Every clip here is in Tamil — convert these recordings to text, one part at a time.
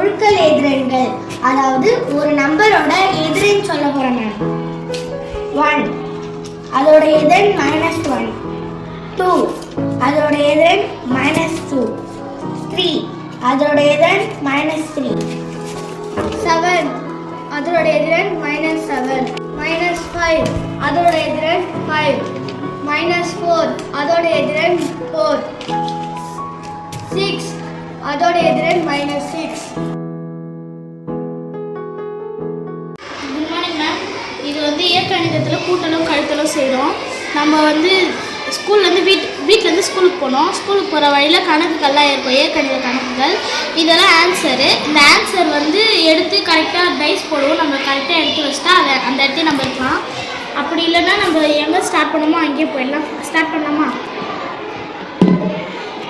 முழுக்கள் எதிரெண்கள், அதாவது ஒரு நம்பரோட எதிரெண் சொல்ல போறேன் நான். 1 அதோட எதிரெண் -1, 2 அதோட எதிரெண் -2, 3 அதோட எதிரெண் -3, 7 அதோட எதிரெண் -7, -5 அதோட எதிரெண் 5, -4 அதோட எதிரெண் 4, 6 அதோட எதிரெண் -6. Good morning ma'am. இது வந்து இயற்கணிதத்தில் கூட்டலும் கழித்தலும் செய்கிறோம். நம்ம ஸ்கூல்லேருந்து வீட்டிலேருந்து ஸ்கூலுக்கு போனோம். ஸ்கூலுக்கு போகிற வழியில் கணக்குகள்லாம் இருக்கும், இயற்கணித கணக்குகள். இதெல்லாம் ஆன்சரு. இந்த ஆன்சர் எடுத்து கரெக்டாக டைஸ் போடுவோம். நம்ம கரெக்டாக எடுத்து வச்சுட்டா அந்த இடத்தையும் நம்ம இருக்கலாம். அப்படி இல்லைன்னா நம்ம எங்கே ஸ்டார்ட் பண்ணணுமோ அங்கேயே போயிடலாம். ஸ்டார்ட் பண்ணலாமா?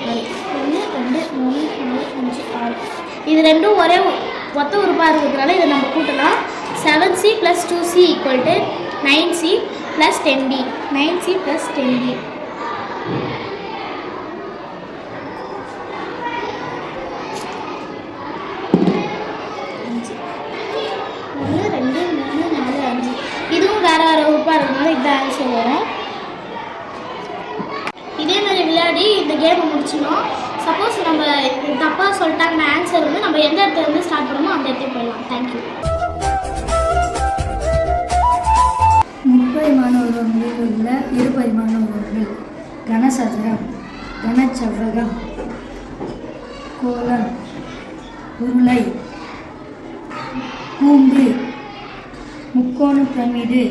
1 2 3 4 5 6. இது ரெண்டும் ஒரே ஒத்த உறுப்பாக இருக்கிறதுனால இதை நம்ம கூட்டலாம். 7c + 2c = 9c + 10d. 9c + 10d. 1 2 3 4 5. இதுவும் வேறு வேறு உறுப்பாக இருக்கிறதுனால இதுதான் ஆன்சர் வரும். இதே மாதிரி விளையாடி இந்த கேமை முடிச்சிடும். சப்போஸ் நம்ம தப்பாக சொல்லிட்டாங்க ஆன்சர் நம்ம எந்த இடத்துல ஸ்டார்ட் பண்ணணுமோ அந்த இடத்துக்கு போயிடலாம். தேங்க்யூ. முப்பரிமாண உருவங்களில் உள்ள இருபரிமாண உருவங்கள்: கனசதுரம், கனச்செவ்வகம், கோளம், உருளை, கூம்பு, முக்கோண பிரமிடு,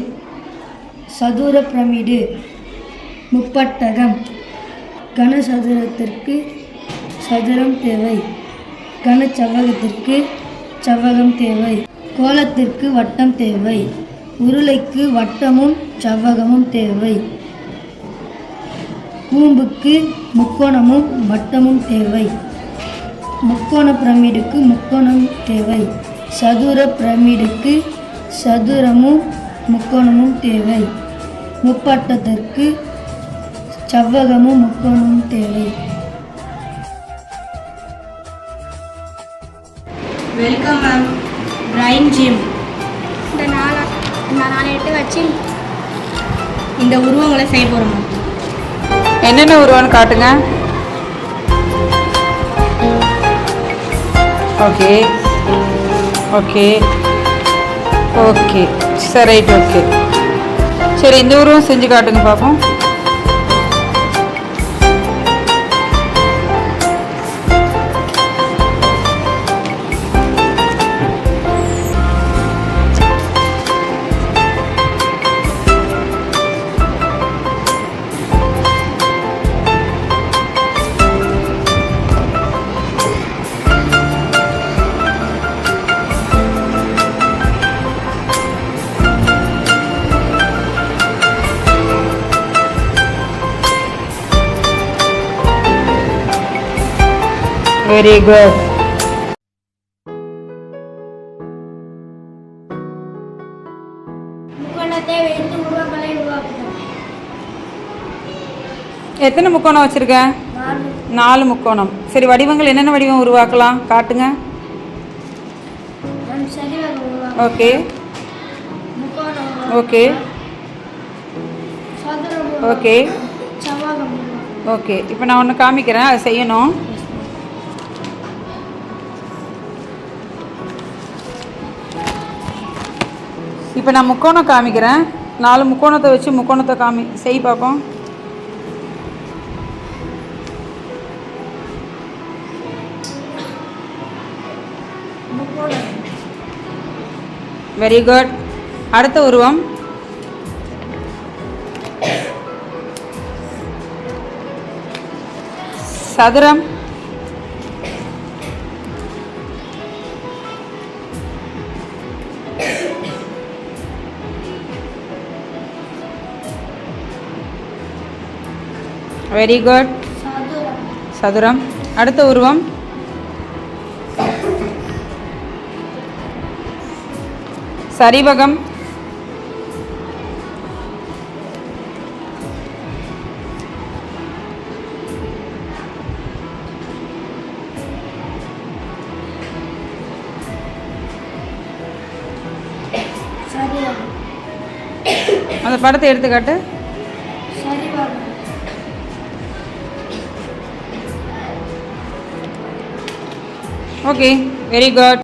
சதுர பிரமிடு, முப்பட்டகம். கனசதுரத்திற்கு சதுரம் தேவை, கனச்செவ்வகத்திற்கு செவ்வகம் தேவை, கோளத்திற்கு வட்டம் தேவை, உருளைக்கு வட்டமும் செவ்வகமும் தேவை, கூம்புக்கு முக்கோணமும் வட்டமும் தேவை, முக்கோண பிரமிடுக்கு முக்கோணம் தேவை, சதுர பிரமிடுக்கு சதுரமும் முக்கோணமும் தேவை, முப்பட்டத்திற்கு செவ்வகமும் முக்கோணமும் தேவை. Welcome ma'am. Brain gym. இந்த நாலு எட்டு வச்சு இந்த உருவங்களை செய்ய போகிறோம் மேம். என்னென்ன உருவம்னு காட்டுங்க. ஓகே ஓகே ஓகே சரி, ரைட், ஓகே. சரி, இந்த உருவம் செஞ்சு காட்டுங்க பார்ப்போம். Very good. முக்கோணத்தை வைத்து உருவங்களை உருவாக்குவோம். எத்தனை முக்கோணம் வச்சுருக்க? 4 முக்கோணம். சரி, வடிவங்கள் என்னென்ன வடிவம் உருவாக்கலாம் காட்டுங்க. Okay okay okay okay. இப்போ நான் ஒன்று காமிக்கிறேன், அதை செய்யணும். இப்போ நான் முக்கோணம் காமிக்கிறேன். 4 முக்கோணத்தை வச்சு முக்கோணத்தை செய் பார்ப்போம். Very good. அடுத்த உருவம் சதுரம். Very good. சதுரம். அடுத்த உருவம் சரிவகம். அந்த படத்தை எடுத்துக்காட்டு. Okay, very good.